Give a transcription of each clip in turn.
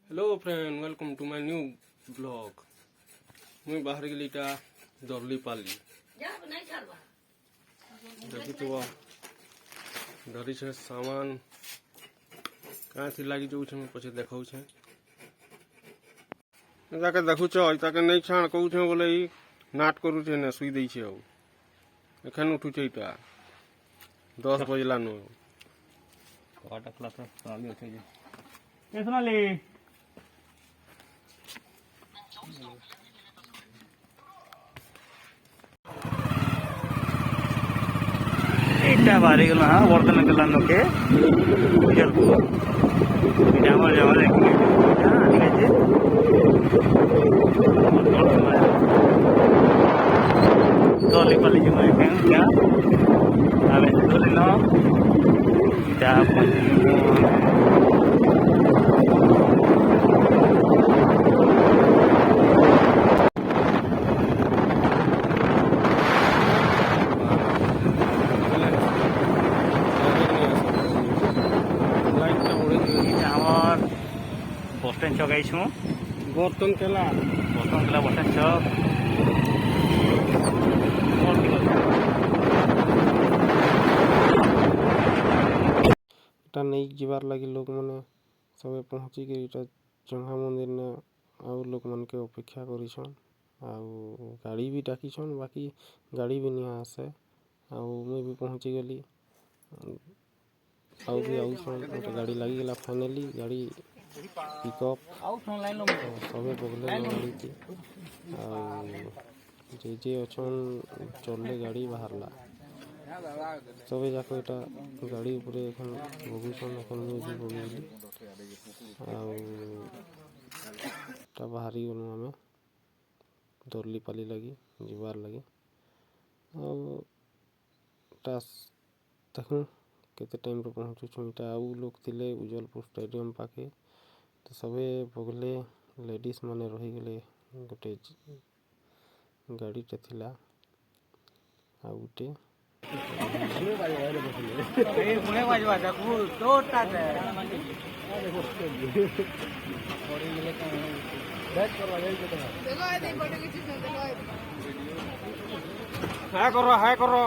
Hello friend, welcome to my new blog. मुझे बाहर गली दरली पाली देखी तो धरी छे सामान कहाँ थी लगी जो पचे देखा ताके देखुच ताके नहीं छाण कहूँ बोले नाट करुचे ने सुई दे एखन उठुचे इटा 10 बजला नो এটা বাড়ি গেল হ্যাঁ বর্তমানে গেলাম ওকে আমার যাওয়ার এক মিনিট ঠিক আছে দলি পালি জন্য এখানে আমি দলি না যা बसस्टैंड छक आईसु बर्तन केला बसस्टैंड छक नहीं जीवार लगी लोग मैंने सब पहुँची जंघा मंदिर ने आउ लोग मन के अपेक्षा करिछन गाड़ी भी डाकिछन बाकी गाड़ी भी नहीं आसे मुझे भी पहुँची गली आउ भी आउछन गाड़ी लगी गला फाइनली गाड़ी पिकअप सबे बगले गाड़ी थी जे अच्छन चलले गाड़ी बाहरला सबे जाक एटा गाड़ी उपरे एखन बगुछन एखन मुझे भी बगुली ता बाहरी गनु आमे दरली पाली लगी जीवार लगी देखूँ केते टाइम रे पहुँचुछु इटा आउ लोग थिले उज्जवलपुर स्टेडियम पाखे तो सबे बगले लेडीज माने रही गले गोटे गाड़ी टे थिला आउटे हाय करो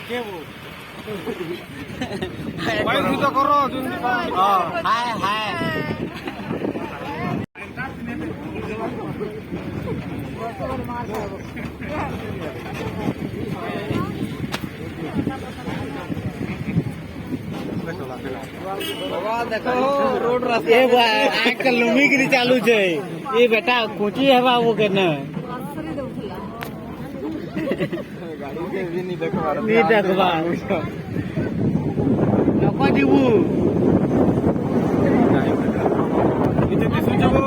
के वो भाई भी तो करो हाय देखो रोड रास्ता आजकल लुमिगिरी चालू छे ये बेटा कोची है बाबू के न गाड़ी के भी नहीं देखबा नको जीवू इते दिसु जबो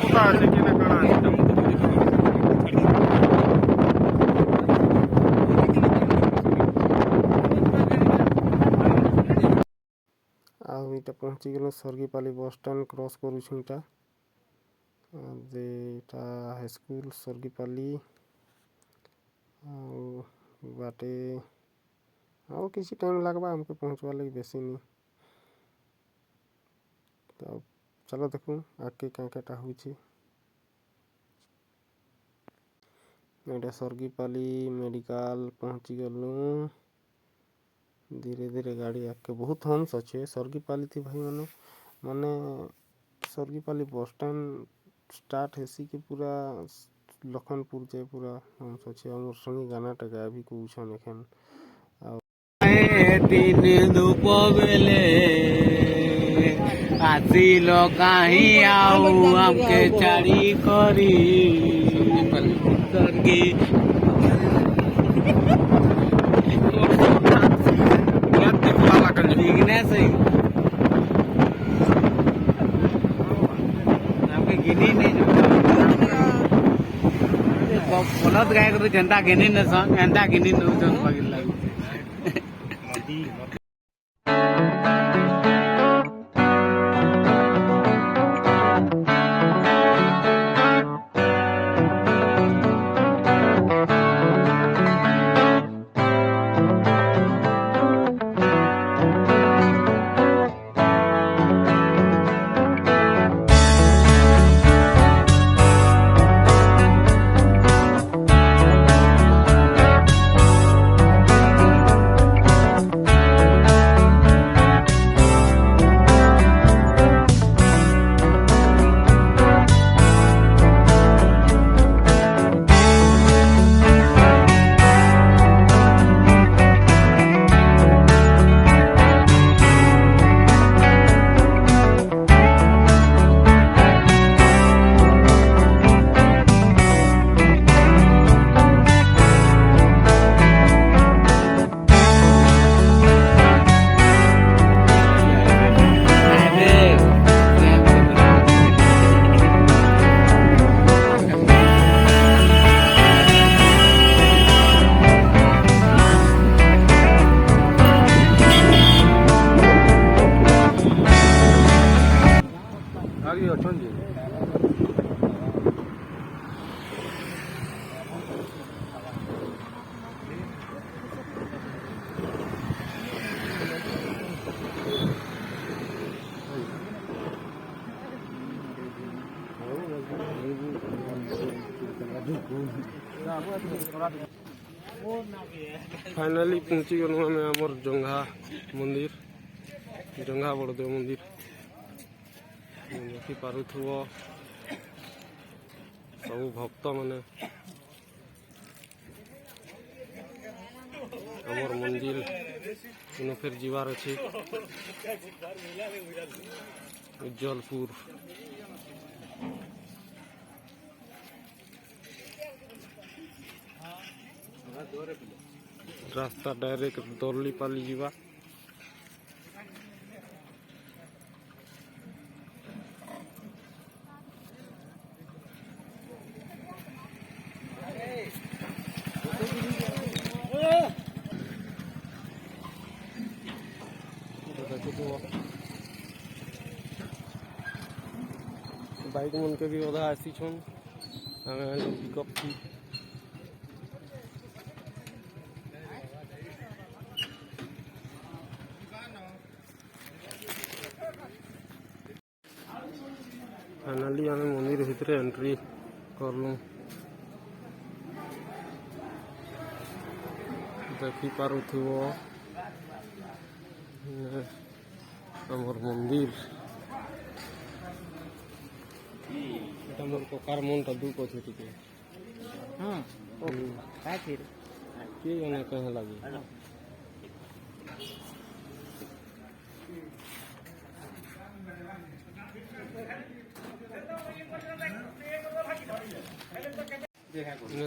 पता है कि ना कणा आटा पहुँची गल सर्गीपाली बस स्टैंड क्रॉस करूटा हाईस्कूल सर्गीपाली बाटे किसी टाइम लगवा हमको पहुँचवा लगी बेसी नहीं तो चलो देखूँ आगे क्या क्या होटा सर्गीपाली मेडिकल पहुँची गलु धीरे धीरे गाड़ी आके बहुत हंस अच्छे सर्गीपाली थी भाई माने सर्गीपाली बस स्टैंड स्टार्ट हेसी कि पूरा लखनपुर जाए पूरा हंस अच्छे और संगे गाना गा भी कौन एखन तीन धूप बेले आसिल कहीं आऊ हमके चारी करी सर्गी गिनी नहीं बोलत गाय को जनता गिनी न एंता गिनी न ଅଛନ୍ତି फाइनाली पहुँची गलु आम आमर जंघा मंदिर जंघा बड़देव मंदिर देखी पारुथुव सब भक्त माने आमर मंदिर इन फिर जीवार अच्छे उज्जवलपुर रास्ता डायरेक्ट दर्लीपाली जीवा बाइक मन के भी अधा आसी छन पिकअप थी फाइनाली आम मंदिर भितर एंट्री करलु देखी पारुथुव आमर मंदिर এটা মোর ককার মনটা দুঃখ আছে টিকে কি অনেক লাগে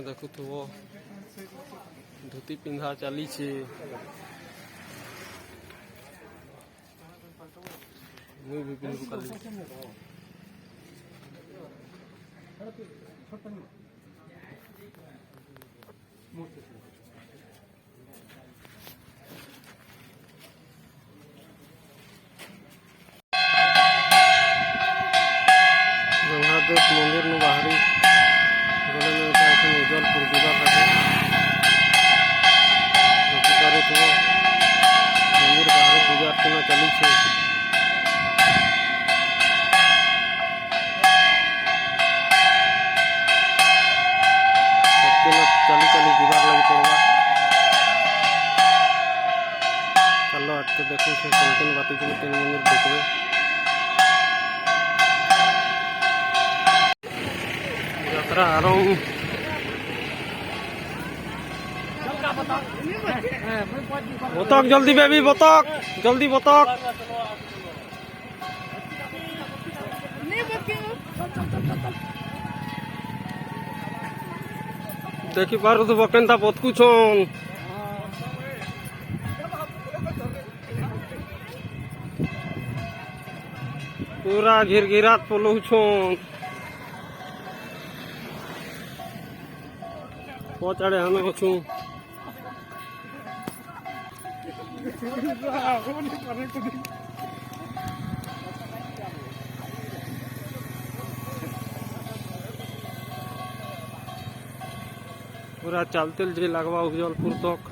ଦେଖୁଥିବ ଧୋତି ପିନ୍ଧା ଚାଲିଛି ମୁଁ ବି ପିନ୍ଧୁ କାଲି महादेव मंदिर में बाहरी गले में उज्जवलपुर जीवा मंदिर बाहर पूजा अर्चना चली चली चली जीवार लगी पड़वा चलो आते देखो से तीन बाती तीन मंदिर देखबे यात्रा आरंभ बतक जल्दी बेबी बतक जल्दी बतक देखी पार तो केनता पतकुछन पूरा घिरघिरात पलौछन पचाड़े हमें अछु पूरा चलते जे लगवा उज्जवलपुर तक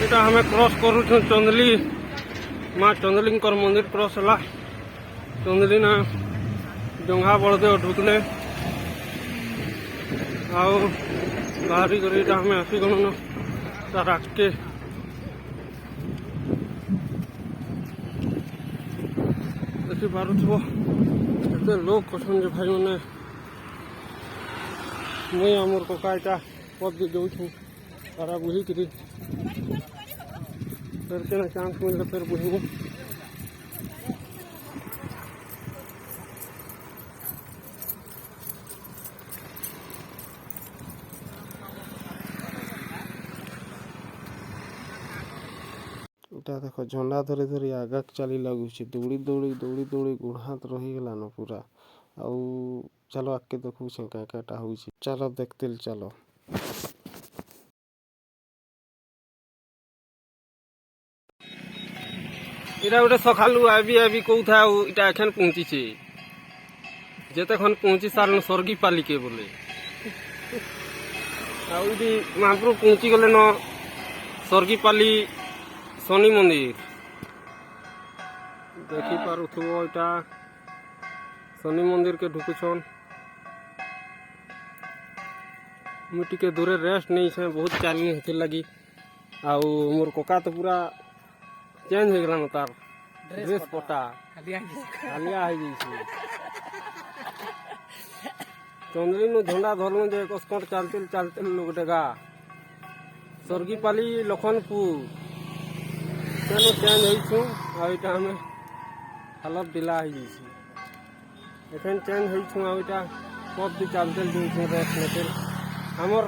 এটা हमें क्रॉस करू चंदली माँ चंदली मंदिर क्रॉस है चंदली ना जंघा बड़देव ढुकले आओ बाहरी कर हमें आसी गलु न तार आगे देखी पारुथब एत लोक कसन जे भाई मैंने मुई आमर कका इटा पद दे दौँ तारा बुझिक फिर के चांस मिले फिर बुझबू ଏଇଟା ଦେଖ ଝଣ୍ଡା ଧରି ଧରି ଆଗାକୁ ଚାଲି ଲାଗୁଛି ଦୌଡ଼ି ଦୌଡ଼ି ଦୌଡ଼ି ଦୌଡ଼ି ଗୋଡ଼ ହାତ ରହିଗଲାନ ପୁରା। ଆଉ ଚାଲ ଆଗକେ ଦେଖୁଛେ କାଁ କାଁଟା ହଉଛି ଚାଲ ଦେଖତେଲ ଚାଲ। ଏଇଟା ଗୋଟେ ସକାଳୁ ଆବି କହୁଥା ଆଉ ଏଇଟା ଏଖାନ ପହଞ୍ଚିଛେ ଯେତେক্ষণ ପହଞ୍ଚି ସାରନ ସ୍ୱର୍ଗୀ ପାଲିକେ ବୋଲେ ଆଉ ଏଠି ମହାପୁର ପହଞ୍ଚି ଗଲେ ନ ସ୍ୱର୍ଗୀ ପାଲି ଶନି ମନ୍ଦିର ଦେଖିପାରୁଥିବ ଏଇଟା ଶନି ମନ୍ଦିରକେ ଢୁକୁଛନ୍। ମୁଁ ଟିକେ ଦୂରେ ରେଷ୍ଟ ନେଇଛେ ବହୁତ ଚାଲିନି ସେଥିର୍ଲାଗି ଆଉ ମୋର କକା ତ ପୁରା ଚେଞ୍ଜ ହେଇଗଲାନ ତାର ଡ୍ରେସ୍ ପଟା ହାଲିଆ ହେଇଯାଇଛି। ଚନ୍ଦ୍ରୀନୁ ଝଣ୍ଡା ଧରଲୁ ଯେ କସକଟ ଚାଲତିଲ ଚାଲତିଲ ଗୋଟେ ଗା ସ୍ୱର୍ଗୀ ପାଲି ଲଖନପୁର ସେନୁ ଚେଞ୍ଜ ହେଇଛୁ ଆଉ ଏଇଟା ଆମେ ହାଲତ ଢିଲା ହେଇଯାଇଛି ଏଖେନ୍ ଚେଞ୍ଜ ହେଇଛୁ ଆଉ ଏଇଟା ପଥ ବି ଚାଲତିଲ ଯାଉଛୁ ରେଷ୍ଟ ନେତିଲ ଆମର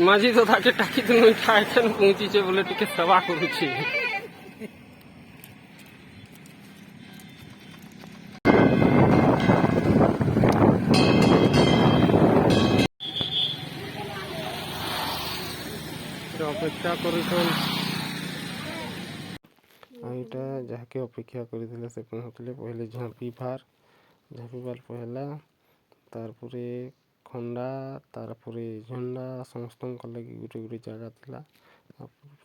माझी तो ताके टाकी तो नहीं था एखन पहुंची छे बोले टिके सेवा करू छी। अपेक्षा करूछन ଏଇଟା ଯାହାକେ ଅପେକ୍ଷା କରିଥିଲେ ସେ ପହଞ୍ଚିଲେ ପହିଲେ ଝାঁପି ପାର ପହଲା ତାରପରେ ଖଣ୍ଡା ତାରପରେ ଝଣ୍ଡା ସମସ୍ତଙ୍କ ଲାଗି ଗୋଟେ ଗୋଟେ ଜାଗା ଥିଲା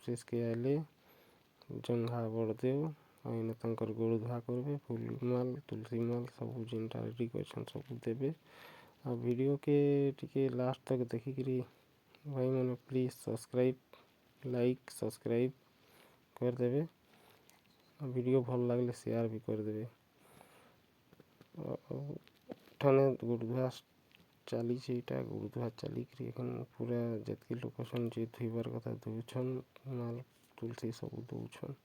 ଶେଷକେ ଆଇଲେ ଜଙ୍ଘା ବଡ଼ଦେव ଆଉ ଏନେ ତାଙ୍କର ଗୋଡ଼ ଧୁଆ କରିବେ ଫୁଲମାଲ ତୁଲସୀ ମାଲ ସବୁ ଯେନ୍ଟା ରେଡ଼ି କରିଛନ୍ ସବୁ ଦେବେ ଆଉ ଭିଡ଼ିଓକେ ଟିକେ ଲାଷ୍ଟ ତକ ଦେଖିକିରି ଭାଇମାନେ ପ୍ଲିଜ୍ ସବସ୍କ୍ରାଇବ୍ ଲାଇକ୍ ସବସ୍କ୍ରାଇବ୍ କରିଦେବେ ଆଉ ଭିଡ଼ିଓ ଭଲ ଲାଗିଲେ ସେୟାର ବି କରିଦେବେ। ଠାନେ ଗୋଡ଼ ଧୁଆ ଚାଲିଛି ଏଇଟା ଗୋଡ଼ ଧୁଆ ଚାଲିକିରି এখন ପୁରା ଯେତିକି ଲୋକ ଅଛନ୍ ଯେ ଧୋଇବାର କଥା ଧୋଉଛନ୍ ମାଲ ତୁଲସୀ ସବୁ ଦଉଛନ୍।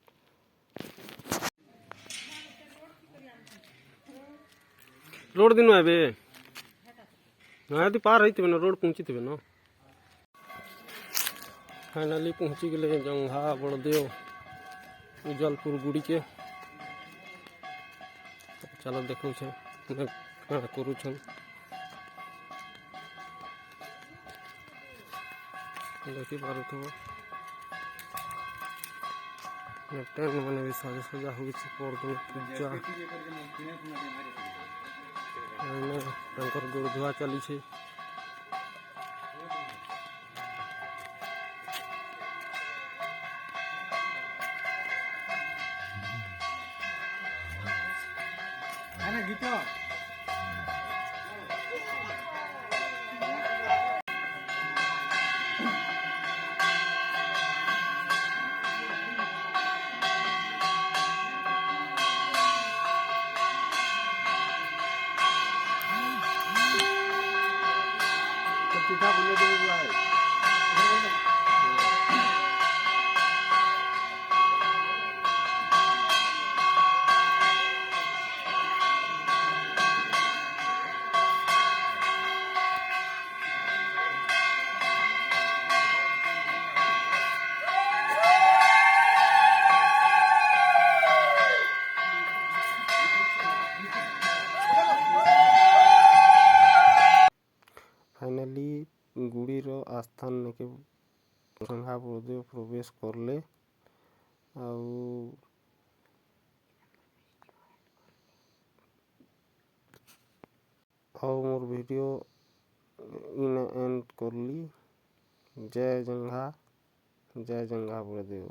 रोड दिन आबे नदी पार होते ना रोड पहुंची थे ना फाइनली पहुंची गए जंघा बड़देव उजलपुर गुड़ी के चलो देखो छे करू छन देखी पारुथबो टेंट मैंने भी साजा सजा हुई परदू पूजा गोड़ धुआ चली छे। चिठा बोले दे हुआ है फाइनाली गुड़ीर आस्थान नेके जंघा बड़देव प्रवेश करले ଆଉ मोर वीडियो इने एंड करली। जय जंघा बड़देव।